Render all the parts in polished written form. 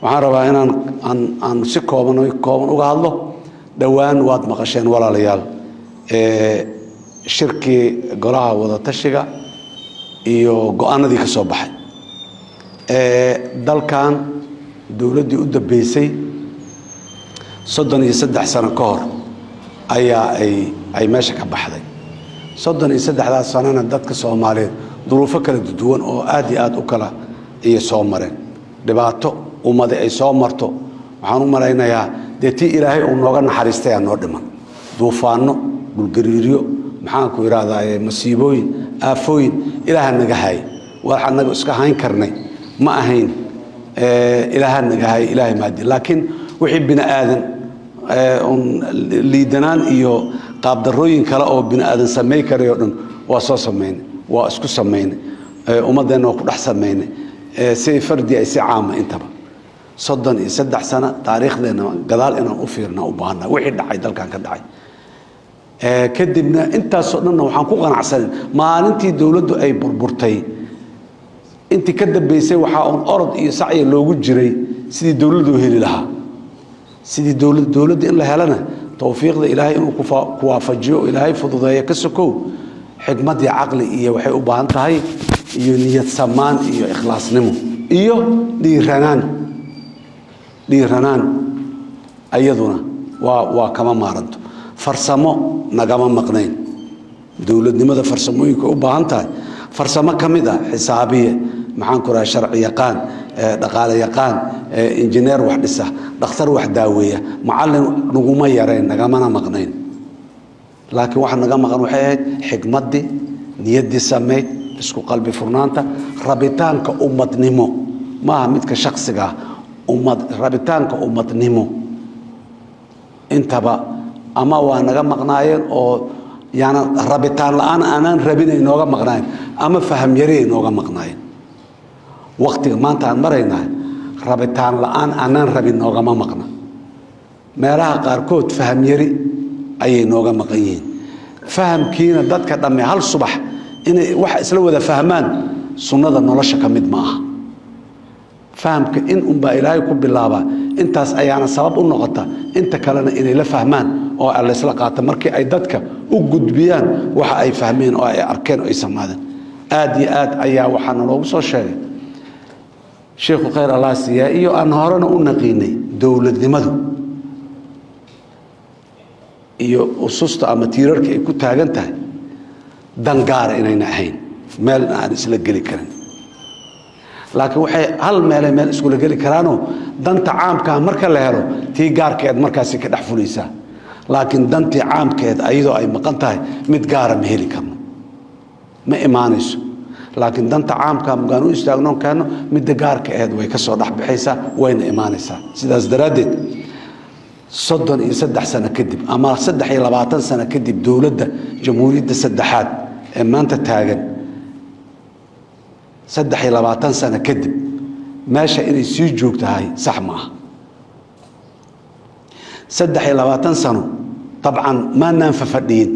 waxaan rabaa inaan aan si kooban uga hadlo dhawaan waad maqasheen walaalayaal shirkii golaha wada tashiga iyo go'aanadii ka soo baxay dalkan dawladdii u dambeysay 33 sano ka hor ayaa ay meesha ka baxday 33 sanana dadka Soomaaliyeed duruufo kala duwan oo aad iyo aad u kala iyo soo mareen dhibaato ummada ay soo marto waxaan u malaynayaa deetii ilaahay uu nooga naxariistay aan noo dhiman duufaano dhulgariiryo maxaan ku iraahdaa masiibooyin aafooyin ilaaha naga hay waxa naga iska hayn karnay ma ahayn ilaaha naga hay ilaahay maadi laakiin wixii bini aadan liidanaan iyo qaab darooyin kale oo bini aadan sameey karayo dhan waa soo sameeyay waa isku sameeyay ummadeena ku dhax sameeyay si fardi ay si caam intaba 33 sano taariikhdeena gadaal inaan u fiirno u baahnaa wixii dhacay dalkan ka dhacay kadibna intaas oo dhan waxaan ku qanacsanay maalintii dawladdu ay burburtay intii ka dambeysay waxa uu orod iyo sacay loogu jiray sidii dawladdu heli lahaa sidii dawladda in la helana tawfiiqda ilaahay inuu ku waafajiyo ilaahay fududeeyo ka sokow xigmad iyo aqli iyo waxay u baahan tahay iyo niyad samaan iyo ikhlaasnimo iyo dhiiranaan ayaduna waa kama maaranto farsamo nagama maqnayn dawladnimada farsamooyinka u baahan tahay farsamo kamid ah xisaabiye maxaan ku raay sharci yaqaan dhaqaale yaqaan injineer wax dhisa dhakhtar wax daaweeya macallin naguma yareen nagamana maqnayn laakiin waxa naga maqan waxay ahayd xigmadii niyadii sameed isku qalbi furnaanta rabitaanka ummadnimo maaha midka shakhsiga rabitaanka ummadnimo intaba ama waa naga maqnaayeen oo yaana rabitaan la'aan aanan rabinay nooga maqnaayeen ama faham yari nooga maqnaayeen waqtiga maanta aan maraynaa rabitaan la'aan aanan rabin nooga maqna meelaha qaarkood faham yari ayay nooga maqan yihiin fahamkiina dadka dhamme hal subax inay wax isla wada fahmaan sunnada nolosha ka mid maaha fahamka in baa ilaahay ku bilaaba intaas ayaana sabab u noqota inta kalena inay la fahmaan oo alla isla qaata markii ay dadka u gudbiyaan waxa ay fahmeen oo ay arkeen oo ay samaadeen aad iyo aad ayaa waxaan loogu soo sheegay sheekhu khayr allah siya iyo aan horena u naqiinay dawladnimadu iyo ususta ama tiirarka ay ku taagan tahay dangaar inayna ahayn meel aan isla geli karin laakiin waxay hal meel isku la geli karaanoo danta caamka marka la helo tii gaarkeed markaasi ka dhex fulaysaa laakiin dantii caamkeed ayadoo ay maqan tahay mid gaara ma heli karno ma imaanayso laakiin danta caamka magaan u istaagnoon kaano midda gaarka ahayd way ka soo dhex baxaysaa wayna imaanaysaa sidaas daraaddeed 33 sano kadib ama 23 sano kadib dawladda jamhuuriyadda saddexaad ee maanta taagan 23 sano kadib meesha inay sii joogtahay sax ma aha 23 sano طبعا ما ننفع فدين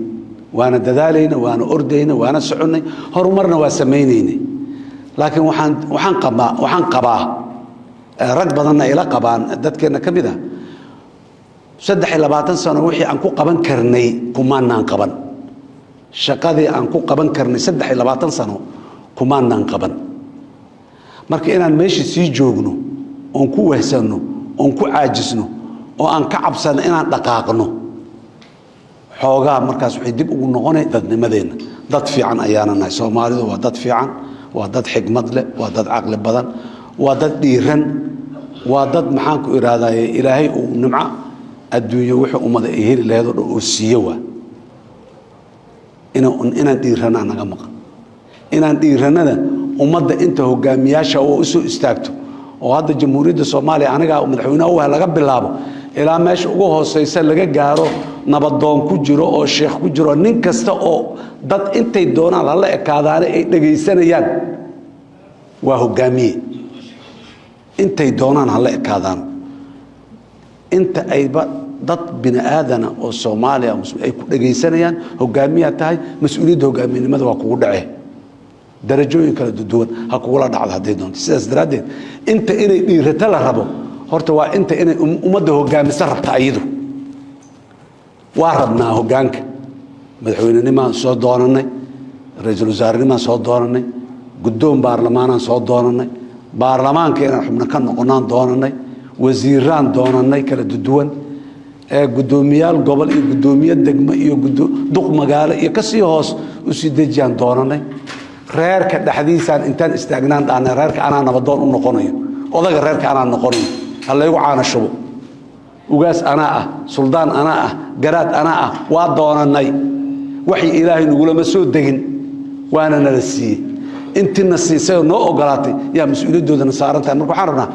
وانا ددالينا وانا اردينا وانا سعنay horumarna waa sameeynayna laakiin waxaan qabaa rag badan ila qabaan dadkeena kamida 23 sano wixii aan ku qaban karnay kumaanaan qaban shaqadii aan ku qaban karnay 23 sano kumaanaan qaban marka inaan meeshii sii joogno oon ku wehsano oon ku caajisno oo aan ka cabsano inaan dhaqaaqno xoogaa markaas waxay dib ugu noqonay dadnimadeena dad fiican ayaana nahay Soomaalidu waa dad fiican waa dad xigmad leh waa dad aqli badan waa dad dhiiran waa dad maxaan ku iraahdaa ilaahay uu nimco adduunyo wixii ummada ay heli lahayd oo siiyo waa inaan dhiiranaa naga maqan inaan dhiiranada ummadda inta hogaamiyaasha oo soo istaagto oo hadda jamhuuriyadda Soomaaliya aniga madaxweynaha waa laga bilaabo ilaa meesha ugu hooseysa laga gaaro nabadoon ku jiro oo sheekh ku jiro nin kasta oo dad intay doonaan la ekaadaan ay dhageysanayaan waa hogaamiye intay doonaan la ekaadaan inta ayba dad bini aadana oo Soomaaliya ay ku dhageysanayaan hogaamiye tahay mas'uuliyadda hogaaminimada waa kugu dhacay darajooyin kala duwan ha kugu la dhacdo haday doonto sidaas daraadeed inta inay dhiirata la rabo horta waa inta inay ummadda hogaamisa rabta ayadu waa rabnaa hogaanka madaxweynenimaan soo doonanay ra'iisul wasaarenimaan soo doonanay guddoon baarlamaanaan soo doonanay baarlamaanka inaan xubno ka noqonaan doonanay wasiiraan doonanay kala duwan gudoomiyaal gobol iyo gudoomiye degmo iyo duq magaalo iyo kasii hoos u sii dejiyaan doonanay reerka dhaxdiisaan intaan istaagnaan dhaanay reerka anaa nabadoon u noqonayo odaga reerka anaa noqonayo hallaygu caana shubo ugaas anaa ah suldaan anaa ah garaad anaa ah waa doonanay waxay ilaahay nagulama soo degin waana nala siiyey intiina siisay oo noo ogolaatay yaa mas-uuliyadoodana saaran tahay marka waxaan rabnaa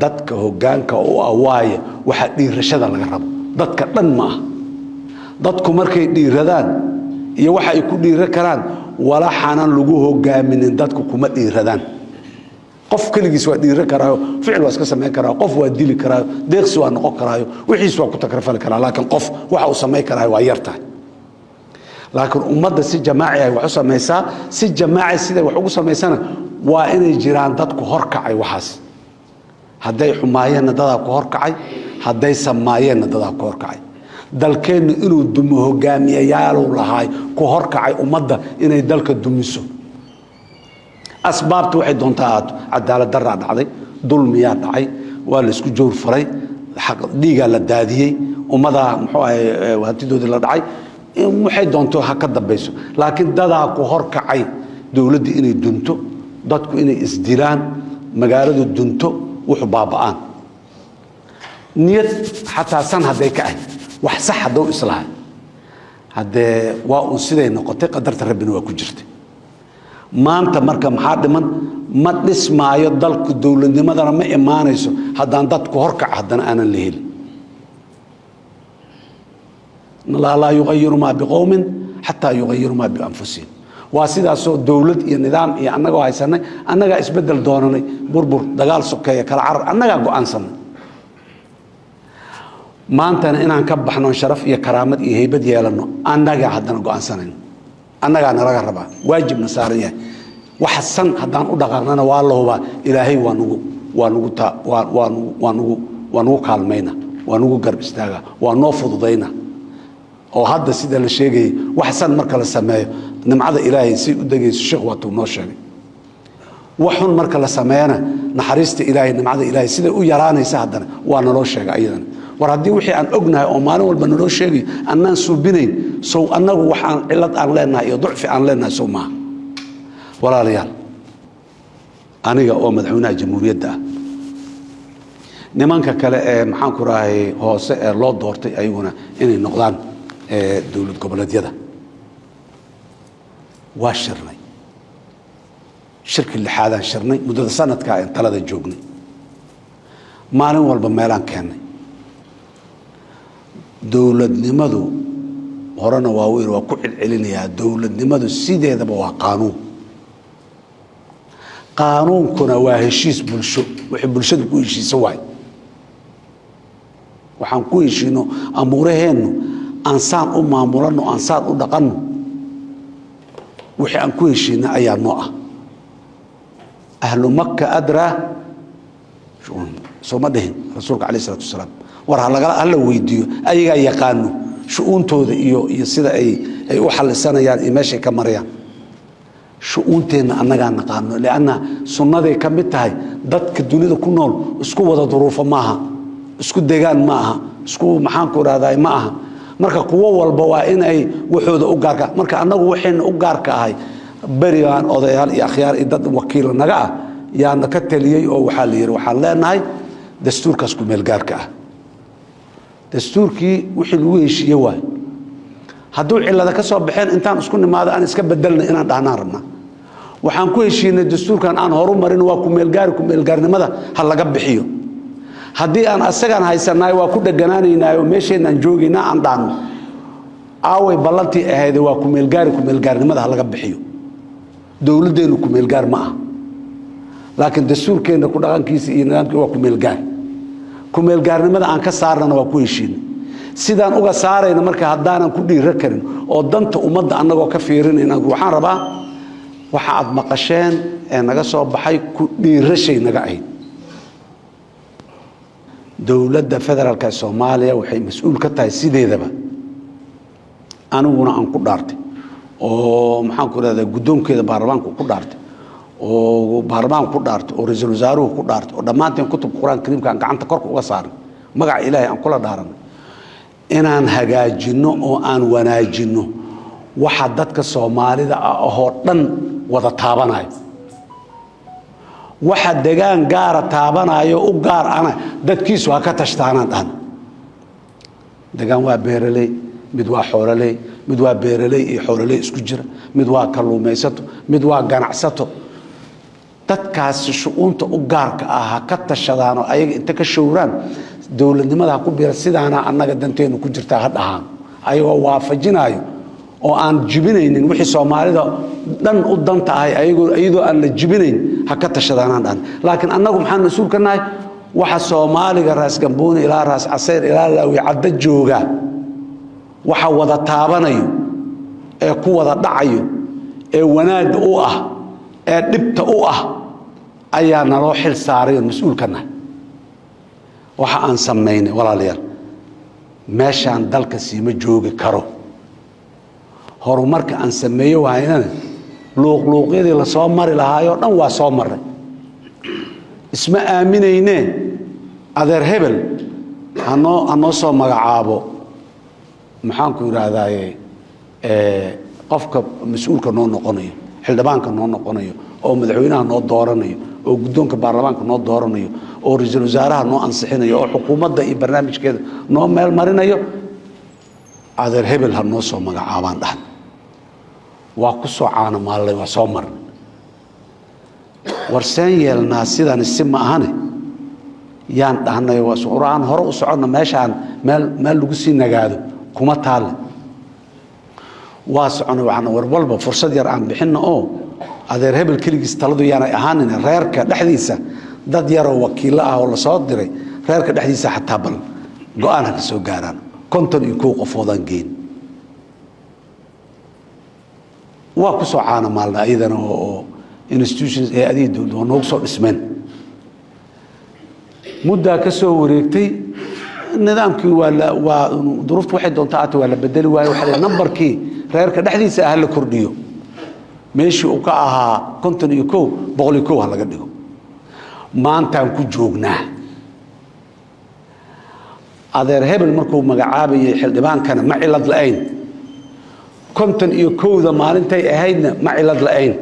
dadka hogaanka u awaaya waxa dhiirashada laga rabo dadka dhan ma ah dadku markay dhiiradaan iyo waxa ay ku dhiira karaan walaxanan lagu hogaaminin dadku kuma dhiiradaan qof kaligiis waa dhiira karaayo ficil waa iska sameyn karaayo qof waa dili karaayo deeqsi waa noqon karaayo wixiis waa ku takrifali karaa laakiin qof waxa uu sameyn karaayo waa yartahay laakiin ummadda si jamaaci ay wax u samaysaa si jamaaci siday wax ugu samaysana waa inay jiraan dadku horkacay waxaas hadday xumaayeenna dadaa ku horkacay hadday samaayeenna dadaa ku horkacay dalkeennu inuu dumo hogaamiyayaaluu lahaay ku horkacay ummadda inay dalka dumiso asbaabtu waxay doontaa aato cadaalad daraa dhacday dulmiyaa dhacay waa la isku jowr faray dhiigaa la daadiyey ummadaa muxuu ahay hantidoodii la dhacay waxay doonto ha ka dambayso laakiin dadaa ku horkacay dowladda inay dunto dadku inay isdilaan magaaladu dunto wuxuu baaba'aan niyad xataa san hadday ka ahay wax sax hadduu islahay haddee waa uun siday noqotay qadarta rabbina waa ku jirtay maanta marka maxaa dhiman ma dhismaayo dalku dowladnimadana ma imaanayso haddaan dadku horkaca haddana aanan la helin laa yugayiru maa biqowmin xataa yugayiru maa bianfusihim waa sidaasoo dowlad iyo nidaam iyo annagoo haysanay annagaa isbeddel doonanay burbur dagaal sokeeya kala carar annagaa go'aansanay maantana inaan ka baxno sharaf iyo karaamad iyo heybad yeelanno annagaa haddana go'aansanayno annagaa nalaga rabaa waajibna saaran yahay wax san haddaan u dhaqaaqnana waa la hubaa ilaahay waa nugu kaalmayna waa nugu garb istaaga waa noo fududayna oo hadda sida la sheegayay wax san marka la sameeyo nimcada ilaahay si u degayso sheekh waatuu noo sheegay wax xun marka la sameeyana naxariista ilaahay nimcada ilaahay sida u yaraanaysa haddana waa naloo sheegay ayadana war haddii wixii aan ognahay oo maalin walba naloo sheegay annaan suubinayn sow annagu wax aan cillad aan leenahay iyo ducfi aan leenahay sow maaha walaalayaal aniga oo madaxweynaha jamhuuriyadda ah nimanka kale ee maxaan ku rahay hoose ee loo doortay ayaguna inay noqdaan dowlad goboleedyada waa shirnay shirki lixaadaan shirnay muddada sanadkaa aan talada joognay maalin walba meelaan keennay dowladnimadu horena waa weyn waa ku celcelinayaa dowladnimadu sideedaba waa qaanuun qaanuunkuna waa heshiis bulsho wixii bulshadu ku heshiisa waay waxaan ku heshiino amuuraheennu aansaan u maamulanno aansaan u dhaqanno wixii aan ku heshiina ayaa noo ah ahlu makka adraa soo ma dhihin rasuulka calayh isalaatu wasalaam war hala weydiiyo ayagaa yaqaano shu-uuntooda iyo sida ay u xallisanayaan iyo meeshay ka marayaan shu-uunteenna annagaa naqaano lianna sunnaday ka mid tahay dadka dunida ku nool isku wada duruufo maaha isku degaan ma aha isku maxaanku idhahdaa ma aha marka kuwo walba waa in ay waxooda u gaarka marka annagu waxayna u gaarka ahay berigaan odayaal iyo akhyaar iyo dad wakiila naga ah yaana ka taliyey oo waxaa la yidhi waxaan leenahay dastuurkaas ku meel gaarka ah dastuurkii wixii lagu heshiiye waay hadduu cillada ka soo baxeen intaan isku nimaado aan iska bedelna inaan dhahnaan rabnaa waxaan ku heshiinay dastuurkan aan horu marin waa kumeelgaarnimada ha laga bixiyo haddii aan asagaan haysanaay waa ku dheganaanaynaayo meesheenaan joogaynaa aan dhaanno aaway ballantii ahayde waa kumeelgaarnimada ha laga bixiyo dowladdeennu kumeelgaar ma ah laakiin dastuurkeenna ku dhaqankiisa iyo nidaamkii waa kumeelgaarnimada aan ka saarnana waa ku heshiinay sidaan uga saarayna marka haddaanan ku dhiira karin oo danta ummadda annagoo ka fiirinayna waxaan rabaa waxa aad maqasheen ee naga soo baxay ku dhiirashay naga ahayd dowladda federaalka Soomaaliya waxay mas'uul ka tahay sideedaba aniguna aan ku dhaartay oo maxaan ku raadaa guddoonkeeda baarlamaanka ku dhaartay oo baarlamaanka ku dhaartay oo ra'iisul wasaaruhu ku dhaartay oo dhammaanteen kutubka Qur'aanka Kariimka aan gacanta korka uga saaray magaca Ilaahay aan kula dhaaranay inaan hagaajino oo aan wanaajino waxa dadka Soomaalida oo dhan wada taabanayo waxa deegaan gaar taabanayo u gaar ana dadkiisu ha ka tashtaanaan dhan deegaan waa beeraley mid waa xoololey mid waa beeraley iyo xoololey isku jira mid waa kalluumaysato mid waa ganacsato dadkaas shu'uunta u gaarka ah ka tashadaan oo ayaga inta ka showraan dowladnimada ku biir sidaana annaga danteenu ku jirta ha dhahaan ayagoo waafajinayo oo aan jibinaynin wixii Soomaalida dhan u danta ah ayadoo aan la jibinayn ha ka tashadaan dhan laakiin annagu maxaan mas'uul ka nahay waxa Soomaaliga raas Gambooni ilaa raas Caseer ilaa Laawi cadda jooga waxa wada taabanayo ee ku wada dhacayo ee wanaag u ah ee dibta u ah ayaa naloo xil saaray mas'uul ka nahay waxa aan sameeynay walaalayaal meeshaan dalka siima joogi karo horumarka aan sameeyo waayna luuqluuqyadii la soo mari lahaayo dhan waa soo maray isma aaminayne adeer hebel hanoo soo magacaabo maxaan ku yiraahdaaye qofka mas'uulka noo noqonayo xildhibaanka noo noqonayo oo madaxweynaha noo dooranayo oo guddoonka baarlamaanka noo dooranayo oo ra'iisul wasaaraha noo ansixinayo oo xukuumadda iyo barnaamijkeeda noo meel marinayo adeer hebel ha noo soo magacaabaan dhahan waa ku soo caana maalay waa soo marnay warseen yeelnaa sidan si ma ahane yaan dhahnay waa suuraan hore u soconna meeshaan meel lagu sii nagaado kuma taal waa soconay waxaan war walba fursad yar aan bixinno oo adeer hebel kaligiis taladu yaanay ahaanin reerka dhexdiisa dad yar oo wakiil ah oo la soo diray reerka dhexdiisa xataa bal go'aan ka soo gaaraan konton iyo koow qofoodan geen waa ku soo caana maalna ayadana oo institutions ee adii dowladda oo noogu soo dhismeen muddaa ka soo wareegtay nidaamkii waa duruuftu waxay doontaa aata waa la bedeli waayo waxa nambarkii reerka dhexdiisa ah la kordhiyo meeshii uu ka ahaa konton iyo koow boqol iyo koow ha laga dhigo maantaan ku joognaa adeer hebel markuu magacaabayay xildhibaankana ma cilad la'ayn konton iyo kowda maalintay ahaydna ma cilad la'ayn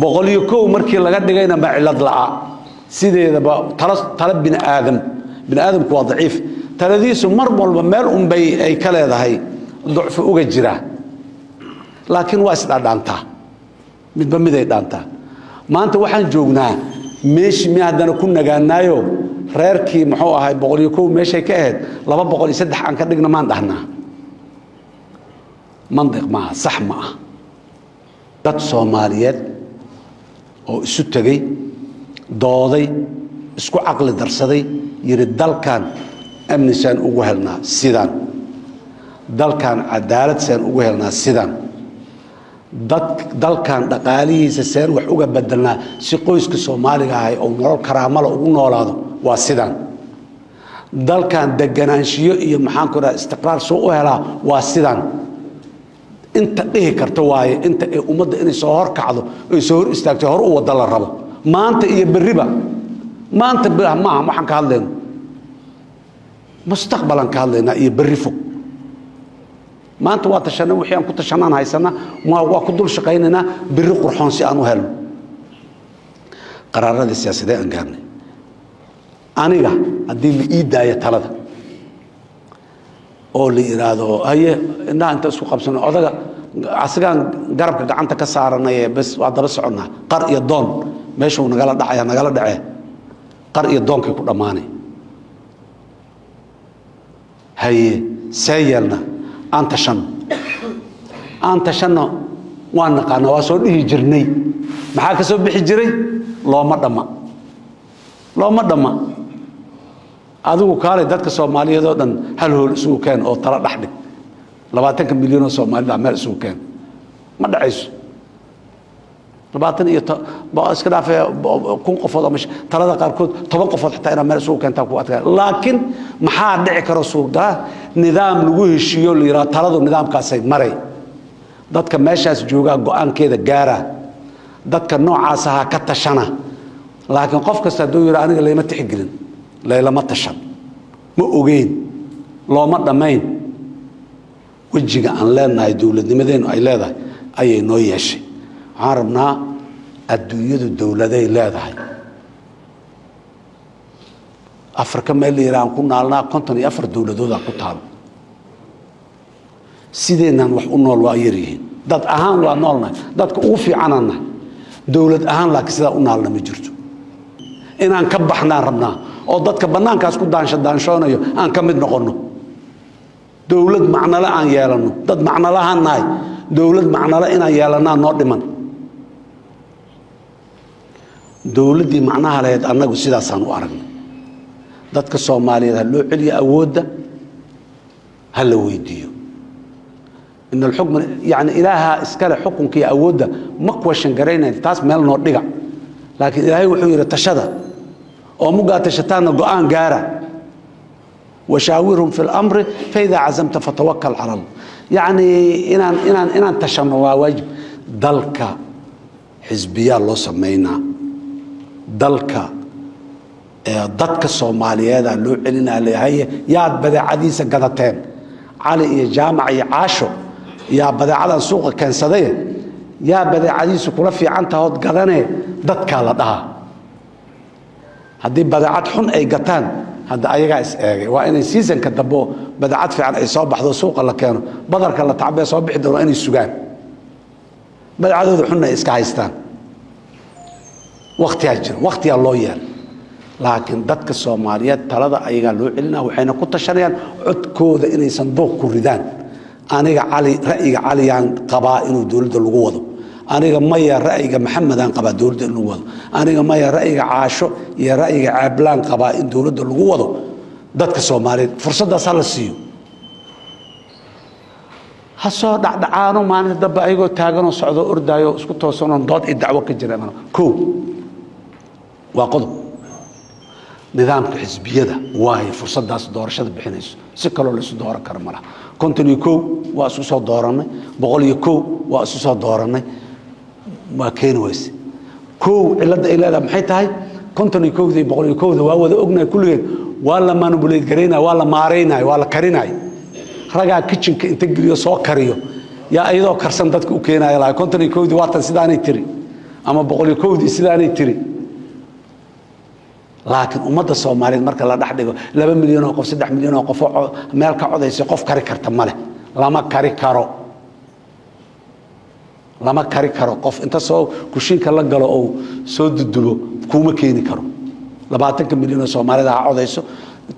boqol iyo koow markii laga dhigayna ma cilad la'a sideedaba tala bini aadamku waa daciif taladiisu mar walba meel unbay ay ka leedahay ducfi uga jira laakiin waa isdhaantaa midba mid ay dhaantaa maanta waxaan joognaa meeshii mi haddana ku nagaanaayo reerkii muxuu ahay boqol iyo koow meeshay ka ahayd 203 aan ka dhigna maan dhahnaa mantiq maaha sax ma ah dad Soomaaliyeed oo isu tagay dooday isku caqli darsaday yiri dalkan amni saan ugu helnaa sidaan dalkan cadaalad saan ugu helnaa sidaan dalkan dhaqaalihiisa saan wax uga bedelnaa si qoyska Soomaaliga ah oo nolol karaamo leh ugu noolaado waa sidaan dalkan deganaanshiyo iyo maxaan ku raad istiqraar soo u helaa waa sidaan inta dhihi karto waaye inta ay ummadda inay soo hor kacdo ay soo hor istaagto hor u wada la rabo maanta iyo bariba maanta maaha waxaan ka hadlayno mustaqbalan ka hadlaynaa iyo bari fog maanta waa tashanay wixii aan ku tashanaan haysana waa ku dul shaqaynaynaa bari qurxoon si aan u helno qaraaradii siyaasadeed aan gaarnay aniga haddii la ii daayo talada oo la yiraahdo haye indhaha inta isku qabsano odaga asigaan garabka gacanta ka saaranay bas waa daba soconnaa qar iyo doon meeshuu nagala dhacee qar iyo doonkay ku dhammaanay haye seeyelna aan tashanno waan naqaana waa soo dhihi jirnay maxaa ka soo bixi jiray looma dhamma adigu kaalay dadka Soomaaliyeed oo dhan hal hool isugu keen oo tala dhaxdhig 20 milyan oo Soomaaliyeed meel isugu keen ma dhacayso labaatan iyo iska dhaafay kun qofood ama talada qaarkood 10 qofood xitaa inaa meel isugu keentaa ku adkaa laakiin maxaa dhici karo suuqda nidaam lagu heshiiyo liira taladu nidaamkaasay maray dadka meeshaas jooga go'aankeeda gaara dadka noocaas ah ka tashana laakiin qof kasta haduu yiraahdo aniga leeyma tixgelin leeyma tashan ma ogeyn looma dhamayn wajiga aan leenahay dawladnimadeenu ay leedahay ayay noo yeeshay waxaan rabnaa adduunyadu dawladay leedahay Afrika meel liiraan ku naalnaa 54 dawladood ku taal sideenan wax u nool waa yariin dad ahaan waa noolna dadka ugu fiicanana dawlad ahaan laakiin sida u naalna ma jirto inaan ka baxnaan rabnaa oo dadka banaankaas ku daanshoonayo aan ka mid noqono dawlad macna la aan yeelano dad macna lahaanahay dawlad macna la inaan yeelana noo dhiman dawladii macnaha leed anagu sidaas aan u aragnay dadka Soomaaliyeed loo celiyo awoodda hal weydiyo in الحكم يعني إلها إسكال حكم كي أوده مقوشن قرينا تاس مال نودقة لكن إلهي وحير تشدى أو مقا تشتان قآن قارة وشاورهم في الأمر فإذا عزمت فتوكل على الله يعني إن تشنوا واجب دلك حزبية الله سمينا دلك ضدك الصومالية هذا لو علنا هي ياد بدأ حديث قدتين علي جامع عاشو يا بدعاده سوق كان سديه يا بدعاديس كula fiicanta hod gadanay dadka la dhaha hadii badacad xun ay gataan hada ayaga is eegay waa inay season ka dabo badacad fiican ay soo baxdo suuqa la keeno badarka la tacbay soo bixi doono inay sugaan badacadooda xun ay iska haystaan waqti loo yeer laakiin dadka Soomaaliyeed talada ayaga loo celinaa waxayna ku tashanayaan codkooda inay sanduuq ku ridaan aniga ra'yiga caliyaan qabaa inuu dawladda lagu wado aniga maya ra'yiga maxamedaan qabaa dawladda inuu wado aniga maya ra'yiga caasho iyo ra'yiga caablaan qabaa in dawladda lagu wado dadka Soomaaliyeed fursadaas la siiyo ha soo dhacdaano maalinta daba ayagoo taagan oo socdo ordaayo isku toosan dood i dacwo ka jiraan waa qodob nidaamka xisbiyada waay fursadaas doorashada bixinayso si kale loo soo dooran karo malaha konton iyo 1 waa isu soo dooranay 101 waa isu soo dooranay ma keen weys cilada ay leedahay maxay tahay konton iyo 1 101 waa wada ognahay kulligeed waa la manipulate gareynaa waa la maareynaa waa la karinaay ragaa kitchenka inta geliyo soo kariyo yaa ayadoo karsan dadka u keenaya la konton iyo 1 waa tan sidaanay tiri ama 101 sidaanay tiri laakiin ummadda Soomaaliyeed marka la dhaxdhigo 2 milyan oo qof 3 milyan oo qof meel ka codaysa qof kari karta male lama kari karo qof inta soo kushinka la galo oo soo dudulo kuma keeni karo 20 milyan oo Soomaaliyeed ah codayso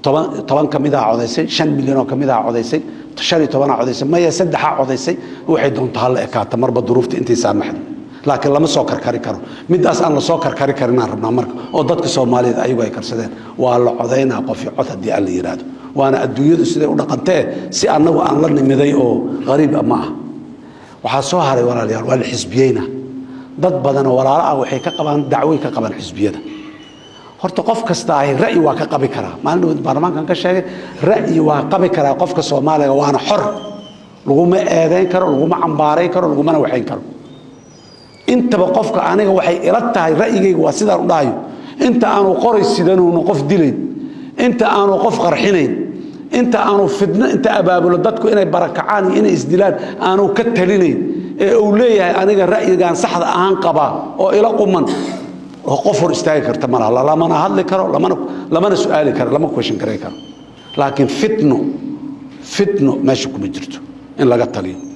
10 kamid ah codaysay 5 milyan oo kamid ah codaysay 15 codaysay maya 3 codaysay waxay doontaa hal ekaata marba duruufta intay saamaxdo laakiin lama soo karkari karo midaas aan la soo karkari karin aan rabnaa marka oo dadka Soomaaliyeed ayagu ay karsadeen waa la codaynaa qof cod hadii aan la yiraahdo waana adduunyadu siday u dhaqantay si anagu aan la nimiday oo qariib ma ah waxa soo haray walaalayaal waa xisbiyayna dad badan oo walaalo ah waxay ka qabaan dacwo ka qabaan xisbiyada horta qof kasta ay ra'yi waa ka qabi karaa maalin baarlamaankan ka sheegay ra'yi waa qabi karaa qofka Soomaaliga waana xor lagu ma eedeyn karo lagu ma cambaaray karo lagu ma waxayn karo intaba qofka aniga waxay ila tahay ra'yigaygu waa sidaan u dhahayo inta aanu qoray sidanuuna qof dilayn inta aanu qof qarxinayn inta aanu fidna inta abaabulo dadku inay barakacaan inay isdilaan aanu ka talinayn ee uu leeyahay aniga ra'yigan saxda ahaan qaba oo ila quman oo qof hor istaagi karta malaha lamana hadli karo lamana su'aali karo lama question garay karo laakiin fitno meesha kuma jirto in laga taliyo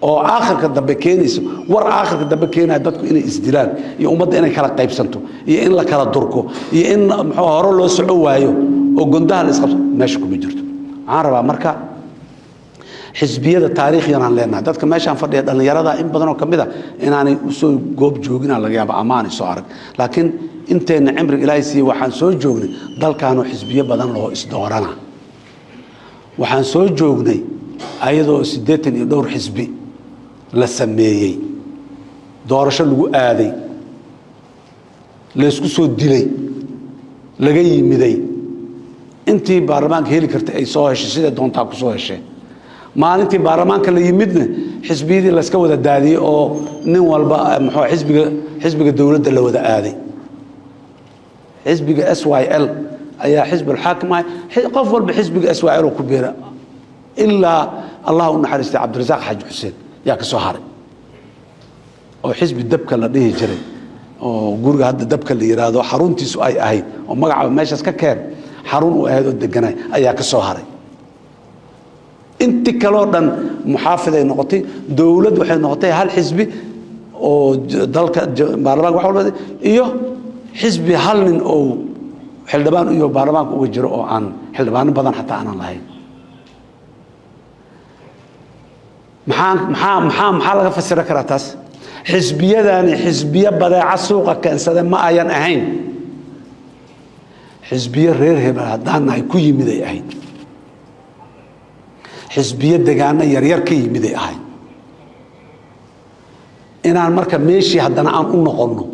oo aakhirka dambe keenayso war aakhirka dambe keenay dadku inay isdilaan iyo ummadda inay kala qaybsanto iyo in la kala durko iyo in hore loo soo waayo oo gondaha la isqabto meesha kuma jirto aan rabaa marka xisbiyada taariikhiyan aan leenahay dadka meeshaan fadhiya dhalinyarada in badan oo kamid ah inaanay u soo goob joogina laga yaabo amaani soo arag laakiin inteena cimriga Ilaahay si waxaan soo joognay dalkaanu xisbiyo badan loo isdoorana waxaan soo joognay ayadoo 80 iyo dhowr xisbi la sameeyay doorasho lagu aaday laysku soo dilay laga yimiday intii baarlamaanka heli kartay ay soo heshay sida doontaa ku soo heshay maalintii baarlamaanka la yimidna xisbiyadii la iska wada daadiyay oo nin walba muxuu xisbiga dawladda la wada aaday xisbiga SYL ayaa xisbul xaakim qof walba xisbiga SYL ku beera ilaa Allah u naxariistay Cabdirasaaq Xaaji Xuseen yaa ka soo haray oo xisbi dabka la dhihi jiray oo guriga hadda dabka la yiraahdo xaruntiisu ay ahayd oo magaca meeshaas ka keen xarun u ahayd oo deganay ayaa ka soo haray intii kaloo dhan muxaafid ay noqotay dawlad waxay noqotay hal xisbi oo dalka baarlamaanka wax walba iyo xisbi hal nin oo xildhibaan iyo baarlamaanka uga jiro oo aan xildhibaan badan xataa aan lahayn maxaa laga fasira karaa taas xisbiyadani xisbiya badeeca suuqa keensada ma ayan ahayn xisbiya reer hebel haddaan ay ku yimid ay ahayd xisbiya degaano yaryar ka yimid ay ahayd inaan marka meeshii haddana aan u noqonno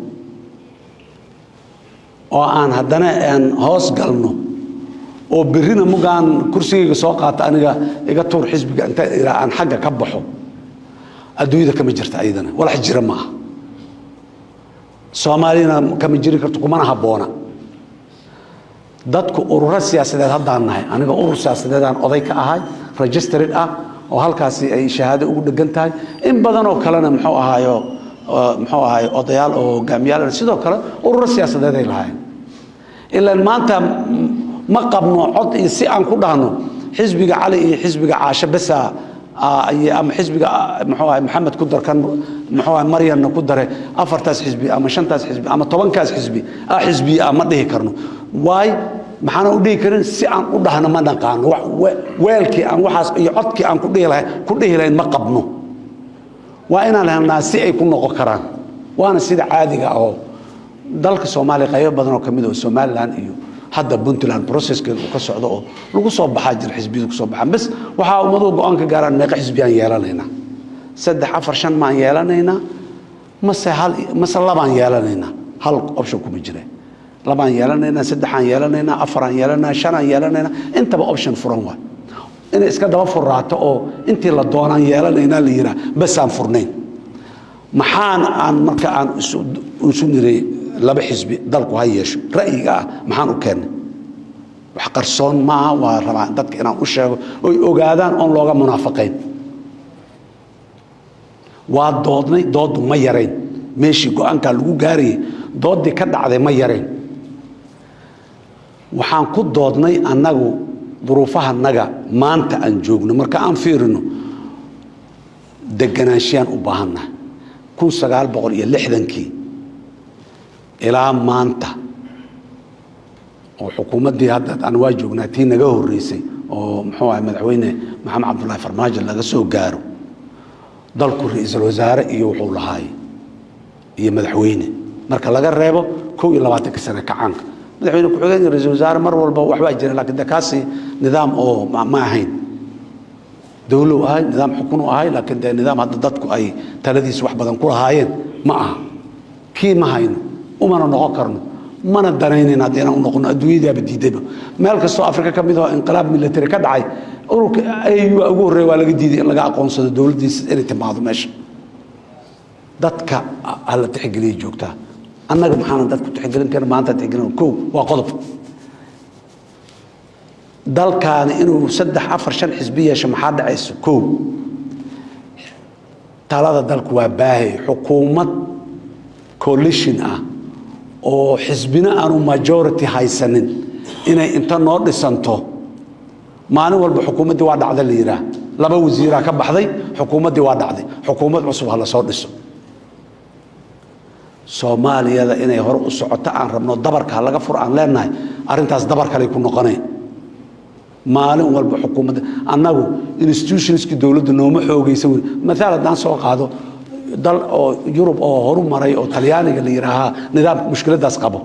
oo aan haddana aan hoos galno oo birina mugaan kursigayga soo qaata aniga iga tuur xisbiga inta aan xagga ka baxo adduunyada kama jirta ayadana walax jira maaha Soomaalina kama jiri karto kumana habboona dadku ururo siyaasadeed haddaan nahay aniga urur siyaasadeed aan oday ka ahay registered ah oo halkaasi ay shahaado ugu dhagan tahay in badan oo kalena muxuu ahaay odayaal oo hogaamiyaal sidoo kale ururo siyaasadeed ay lahayn ilaa maanta ma qabno cod iyo si aan ku dhahno xisbiga Cali iyo xisbiga Caasha basa ama xisbiga muxuu ahaay Maxamed ku darkan muxuu ahaay Maryan ku dare afartaas xisbi ama shantaas xisbi ama 10kaas xisbi xisbi ama dhihi karno waay maxaan u dhihi karin si aan u dhahno ma naqaan weelkii aan waxaas iyo codkii aan ku dhihi lahayn ma qabno waa inaan helnaa si ay ku noqon karaan waana sida caadiga ah oo dalka Soomaaliya qayb badan oo kamid ah Somaliland iyo hadda Puntland processkeedu ka socdo oo lagu soo baxaa jir xisbiyadu ku soo baxaan bas waxa ummadu go'aan ka gaaraan meeqa xisbiyaan yeelanayna 3 4 5 maan yeelanayna mase labaan yeelanayna hal option kuma jira labaan yeelanayna 3 aan yeelanayna 4 aan yeelanayna 5 aan yeelanayna intaba option furan waa in iska daba furaato oo intii la doonaan yeelanayna la yiraahdo bas aan furnayn maxaan aan marka aan isu niray laba xisbi dalku ha yeesho ra'yiga maxaan u keenay wax qarsoon ma waa rabaan dadka inaan u sheego oo ogaadaan on looga munaafaqayn waa doodnay doodu ma yareyn meeshii go'aanka lagu gaariyay doodii ka dhacday ma yareyn waxaan ku doodnay annagu duruufaha naga maanta aan joogno marka aan fiirino deganaanshiyan u baahannahay 1960kii ilaa maanta oo xukuumaddii hadda aan waa joognaa tii naga horeysay oo muxuu ahay madaxweyne Maxamed Cabdullaahi Farmaajo laga soo gaaro dalku ra'iisul wasaare iyo wuxuu lahaay iyo madaxweyne marka laga reebo 22 sano kacaanka madaxweyne ku xigeen ra'iisul wasaare mar walba waxba jira laakiin dakaasi nidaam oo ma ahayn dawlo ahay nidaam xukun ahay laakiin nidaam hadda dadku ay taladiis wax badan ku lahaayeen ma aha kii ma hayno umana noqon karno mana danaynayna haddii aan u noqono adduunyadaaba diidayba meel kastoo Afrika ka mid ah inqilaab military ka dhacay ururka AU ugu horreeyay waa laga diiday in laga aqoonsado dawladdiisa inay timaado meesha dadka alla tixgeliya joogtaa annaga maxaan dadku tixgelin karnaa maanta tixgelin koow waa qodob dalkaani inuu 3 4 5 xisbi yeesho maxaa dhacayso koow talada dalku waa baahay xukuumad coalition ah oo xisbina aanu majority haysanin inay inta noo dhisanto maalin walba xukuumaddii waa dhacday la yiraahdo laba wasiiraa ka baxday xukuumaddii waa dhacday xukuumad cusub ha la soo dhiso Soomaaliyada inay hor u socoto aan rabno dabarka laga fur aan leenahay arintaas dabar kale ku noqonay maalin walba xukuumadda annagu institutionski dawladda nooma xoogaysan مثلا daan soo qaado dal oo Yurub oo horumaray oo Talyaaniga la yiraahdo nidaam mushkiladaas qabo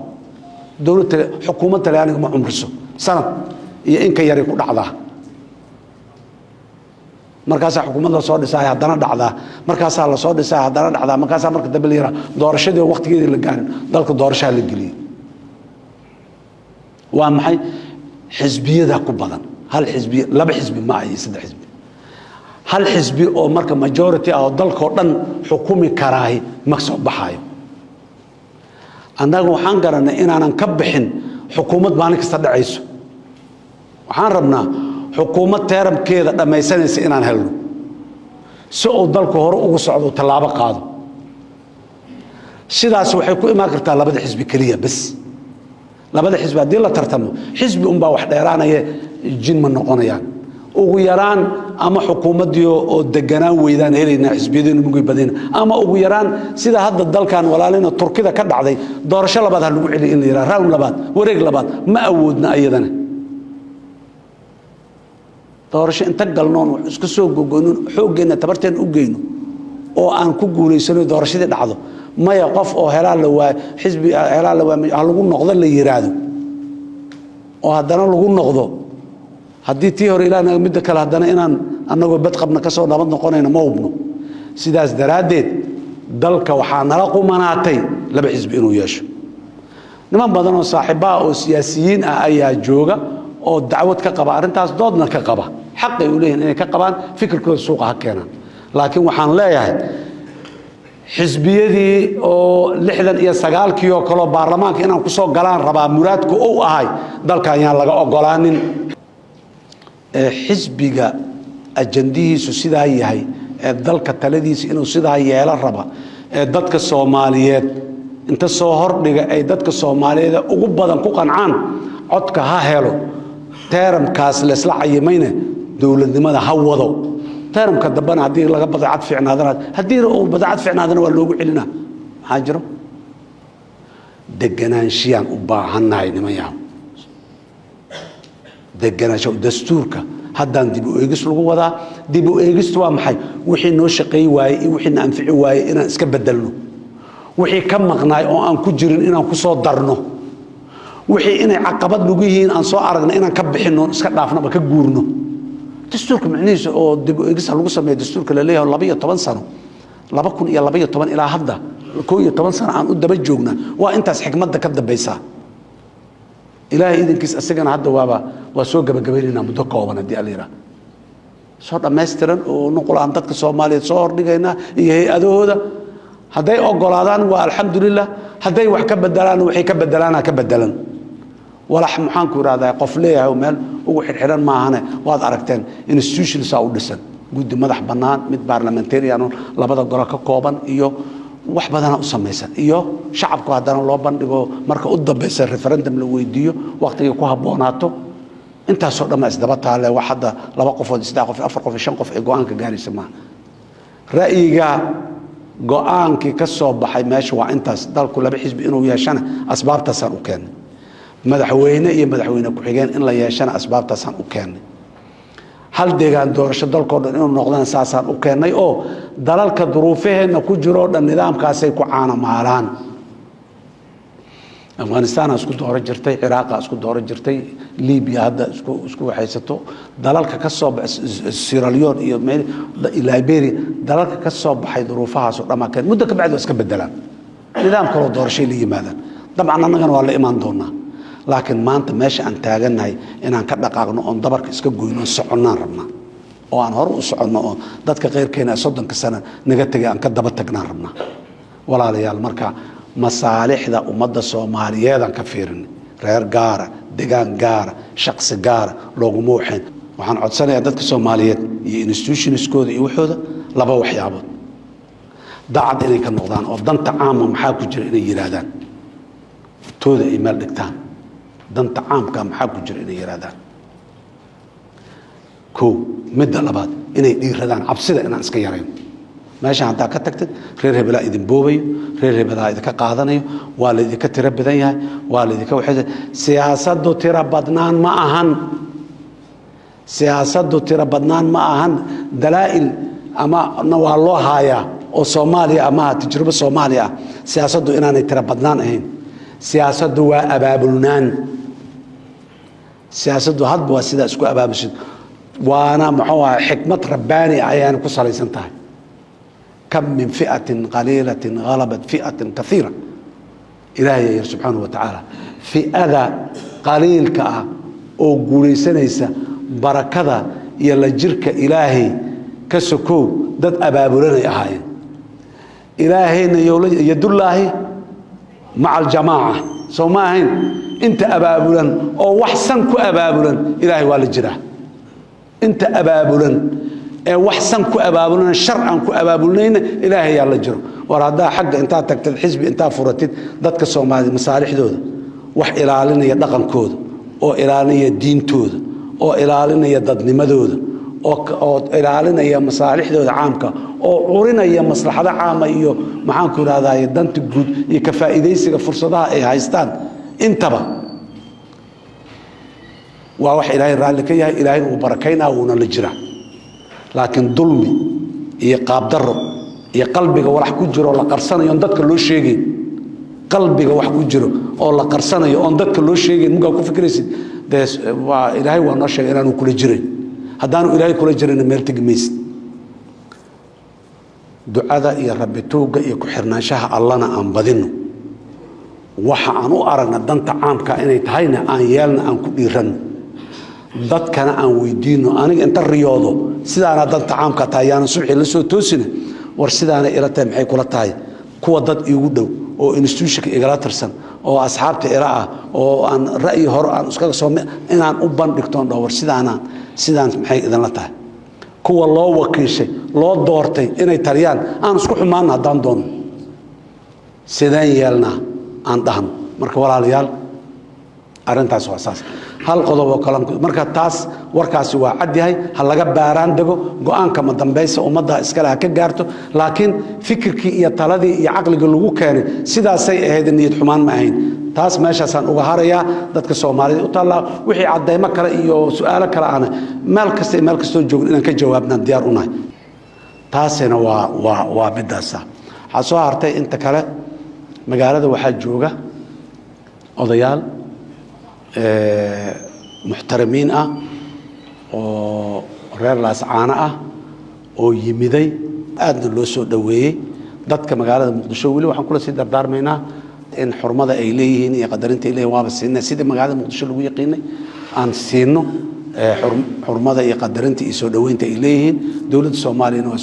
dawladda xukuumadda Talyaaniga ma umriso sanad iyo in ka yari ku dhacdaa markaasaa xukuumad la soo dhisay haddana dhacdaa markaasaa la soo dhisay haddana dhacdaa markaasaa marka dambe la yidhaha doorashadii oo waqtigeedii la gaarin dalka doorashaa la geliyey waa maxay xisbiyada ku badan hal xisbi laba xisbi ma ay saddex xisbi hal xisbi oo marka majority ah oo dalkoo dhan xukumi karaahi ma soo baxayo annaga waxaan garanay inaanan ka bixin xukuumad maalin kasta dhacayso waxaan rabnaa xukuumad teeramkeeda dhammaysanaysa inaan helno si uu dalku hore ugu socdo tallaabo qaado sidaas waxay ku imaan kartaa labada xisbi keliya bas labada xisbi haddii la tartamo xisbi unbaa wax dheeraanaya jin ma noqonayaan ugu yaraan ama xukuumaddii oo deganaan weydaan helaynaa xisbiyadiinu mugay badina ama ugu yaraan sida hadda dalkan walaalina turkida ka dhacday doorasho labaad ha lagu celiyo in la yidhaha rawn labaad wareeg labaad ma awoodna ayadana doorasho inta galnoon wax isku soo gogoynon xooggeenna tabarteen u geyno oo aan ku guulaysano doorashadii dhacdo maya qof oo helaa la waay xisbi helaa la waay ha lagu noqdo la yiraahdo oo haddana lagu noqdo haddii tii hore ilaahay midda kale haddana inaan annagoo bad qabna ka soo nabad noqonayna ma hubno sidaas daraaddeed dalka waxaa nala qumanaatay laba xisbi inuu yeesho niman badan oo saaxiibaa oo siyaasiyiin ah ayaa jooga oo dacwad ka qaba arrintaas doodna ka qaba xaqay u leeyihiin inay ka qabaan fikirkooda suuqa ha keenaan laakiin waxaan leeyahay xisbiyadii oo 69 oo kale baarlamaanka inaan ku soo galaan rabaa muraadku uu ahay dalka ayaan laga ogolaanin xisbiga ajandihiisu sidaa yahay ee dalka taladiisa inuu sidaa yeelan raba ee dadka Soomaaliyeed inta soo hordhiga ay dadka Soomaaliyeed ugu badan ku qancaan codka ha helo teeramkaas la isla cayimayna dawladnimada ha wado teeramka dambana haddii laga badacad fiicnaadana haddii uu badacad fiicnaadana waa loogu celinaa maxaa jiro deganaanshiyan u baahannahay nimanyaha deganaansho dastuurka haddaan dib u eegis lagu wadaa dib u eegistu waa maxay wixii noo shaqeey waayey iyo wixii na anfici waayey inaan iska bedelno wixii ka maqnaay oo aan ku jirin inaan ku soo darno wixii inay caqabad lagu yihiin aan soo aragna inaan ka bixinno iska dhaafnaba ka guurno dastuurka macnihiisa oo dib u eegis lagu sameeyo dastuurka la leeyahay 12 sano 2012 ilaa hadda 11 sano aan u daba joogna waa intaas xikmadda ka dambaysa ilaahay idinkiis asagana hadda waa soo gabagabeynayna muddo kooban haddii alla yidhaah soo dhammaystiran oo nuqul aan dadka Soomaaliyeed soo hordhigaynaa iyo hay-adahooda hadday ogolaadaan waa alxamdulilah hadday wax ka bedelaan waxay ka bedelaana ka bedelan walax maxaan ku yiraahdaa qof leeyahay oo meel ugu xirxiran maahane waad aragteen institutions u dhisan guddi madax bannaan mid parliamentarian labada golo ka kooban iyo wax badan u samaysan iyo shacabku haddana loo bandhigo marka u dambaysa referendum la weydiiyo waqtiga ku haboonaato intaasoo dhamma isdaba taale wax hadda 2 qof 3 qof 4 qof 5 qof ay go'aan ka gaaraysa ma ra'yiga go'aankii ka soo baxay meesha waa intaas dalku laba xisbi inuu yeeshana asbaabtaasaan u keenay madaxweyne iyo madaxweyne ku xigeen in la yeeshana asbaabtaasaan u keenay hal deegaan doorasho dalkoo dhan inuu noqdana saasaan u keenay oo dalalka duruufaheenna ku jiro dhan nidaamkaasay ku caanamaalaan Afghanistan isku dooro jirtay Iraq isku dooro jirtay Libya hadda isku waxaysato dalalka ka soo Sierra Leone iyo Liberia dalalka ka soo baxay duruufahaas oo dhamaakeen muddo ka bacdi iska bedelaan nidaam kale doorasho la yimaadaan dabcan annagana waa la imaan doonaa laakiin maanta meesha aan taaganahay inaan ka dhaqaaqno oo dabarka iska goyno soconaan rabnaa oo aan hor u soconno oo dadka qeyrkeena 30 sano naga tagay aan ka daba tagnaan rabnaa walaalayaal marka masaalixda ummadda Soomaaliyeed aan ka fiirin reer gaara deegaan gaara shakhsi gaara loogu muuxin waxaan codsanayaa dadka Soomaaliyeed iyo institutionskooda iyo waxooda laba waxyaabood daacad inay ka noqdaan oo danta caamka maxaa ku jira inay yiraahdaan tooda ay meel dhigtaan danta caamka maxaa ku jira inay yiraahdaan ko midda labaad inay dhiiradaan cabsida inaan iska yarayno meesha hadda ka tagtid reer hebel idin boobayo reer hebel idinka qaadanayo waa la idinka tira badan yahay waa la idinka waxay siyaasaddu tira badnaan ma ahan siyaasaddu tira badnaan ma ahan dalaa'il ama waa loo haayaa oo Soomaaliya ama tajribo Soomaaliya siyaasaddu inaanay tira badnaan ahayn siyaasaddu waa abaabulnaan siyaasaddu hadba waa sida isku abaabulshid وانا محوها حكمة رباني أيان كسر يسنتها. كم من فئة قليلة غلبت فئة كثيرة. إلهي سبحانه وتعالى فئة قليل كأ أو قولي سنيسة بركة يلا جرك إلهي كسكو دد أبابلنا يهاين إلهي يد الله مع الجماعة سو ما هين أنت أبابلن أو وحسن كو أبابلن إلهي والجراه أنت أبابلن وحسن كو أبابلن شرعا كو أبابلن إلهي يلا جرو ورادا حق أنت تكتب الحزب أنت فرتت ضدك الصومالي مصالح دود وح إلالنا يدقن كود أو إلالنا الدين تود أو إلالنا يددني مدود أو إلالنا يا مصالح دود عامك أو عورنا يا مصلحة عامة إيو معاكم هذا يدن تجود يكفى إذا فرصة إيه هايستان انتبه ووح إلهي رالك يا إلهي وبركينا ونلجرا لكن ظلمي يقاب درب يا قلبك وراح كجرو ولا قرصنا يندك لو شيء قلبك وراح كجرو ولا قرصنا يندك لو شيء ممكن كفكريس ده وإلهي ونشأ إلهي كل جري هدانو إلهي كل جري نمرتق ميس دعاء يا رب توجا يكحرنا شاه الله أن بدينه waxa aan u aragna danta caamka inay tahayna aan yeelna aan ku dhiiran dadkana aan weydiino aniga inta riyoodo sidaana danta caamka taayaan subaxii la soo toosina war sidaana ila tahay maxay kula tahay kuwa dad igu dhow oo institution igala tirsan oo asxaabta ila ah oo aan ra'yi hor aan iskaga soo inaan u bandhigtoon dhawr sidaan maxay idan la tahay kuwa loo wakiishay loo doortay inay taliyaan aan isku xumaan hadaan doon sidaan yeelna aan dhahan marka walaalayaal arintaas waa asaas hal qodob oo kale marka taas warkaasi waa cad yahay hal laga baaraan dago go'aanka ma dambaysa ummadda iskala ka gaarto laakiin fikirkii iyo taladii iyo aqliga lagu keenay sidaasay ahayd niyad xumaan ma ahayn taas meeshaasaan uga harayaa dadka Soomaaliyeed u taala wixii cadeymo kale iyo su'aalo kale aan meel kasta joogin inaan ka jawaabnaan diyaar u nahay taasina waa bidaasa waxa soo hartay inta kale magaalada waxaa jooga odayaal muxtaramiin ah oo reer laascaana ah oo yimiday aadna loo soo dhaweeyay dadka magaalada Muqdisho wali waxaan kula sii dardaarmaynaa in xurmada ay leeyihiin iyo qadarinta ay leeyihiin waaba siinay sida magaalada Muqdisho lagu yaqiinay aan siino xurmada iyo qadarinta iyo soo dhaweynta ay leeyihiin dawladda Soomaaliya waa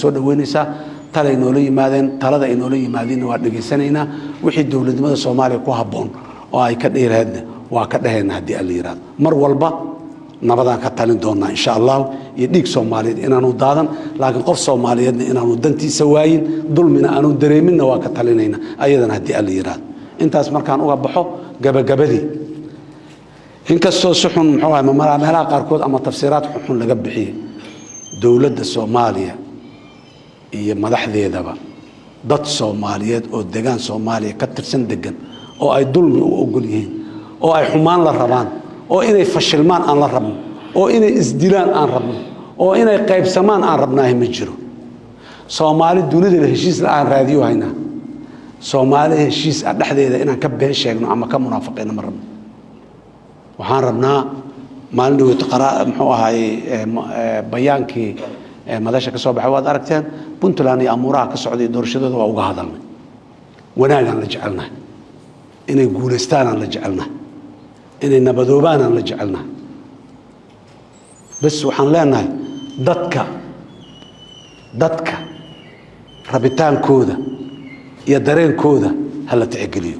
soo dhaweynaysaa talay noola yimaadeen talada ay noola yimaadeen waa dhageysanaynaa wixii dawladnimada Soomaaliya ku haboon oo ay ka dheeraadna waa ka dhaheena hadii aan yiraahdo mar walba nabadaan ka talin doonaa insha Allah iyo dhig Soomaaliyeed inaanu daadan laakiin qof Soomaaliyeed inaanu dantiisa waayin dulmina aanu dareeminna waa ka talinayna ayadana hadii aan yiraahdo intaas markaan uga baxo gabagabadii inkastoo suxun muxuu ahaa meelaha qaarkood ama tafsiiraad xun laga bixiyay dawladda Soomaaliya iyo madaxdeedaba dad Soomaaliyeed oo deegaan Soomaaliya ka tirsan degan oo ay dulmi u ogol yihiin oo ay xumaan la rabaan oo inay fashilmaan aan la rabno oo inay isdilaan aan rabno oo inay qaybsamaan aan rabnaahay ma jiro Soomaali dunida heshiis la aan raadiyo hayna Soomaali heshiis dhexdeeda inaan ka been sheegno ama ka munaafiqiin ma rabno waxaan rabnaa maalin dhow taqraa muxuu ahaay bayaankii madasha ka soo baxay waad aragteen Puntland iyo amuuraha ka socday doorashadooda waa uga hadalnay wanaagan la jecelnahay inay guuleystaan la jecelnahay inay nabadoobaan la jecelnahay bas waxaan leenahay dadka rabitaankooda iyo dareenkooda hala tixgeliyo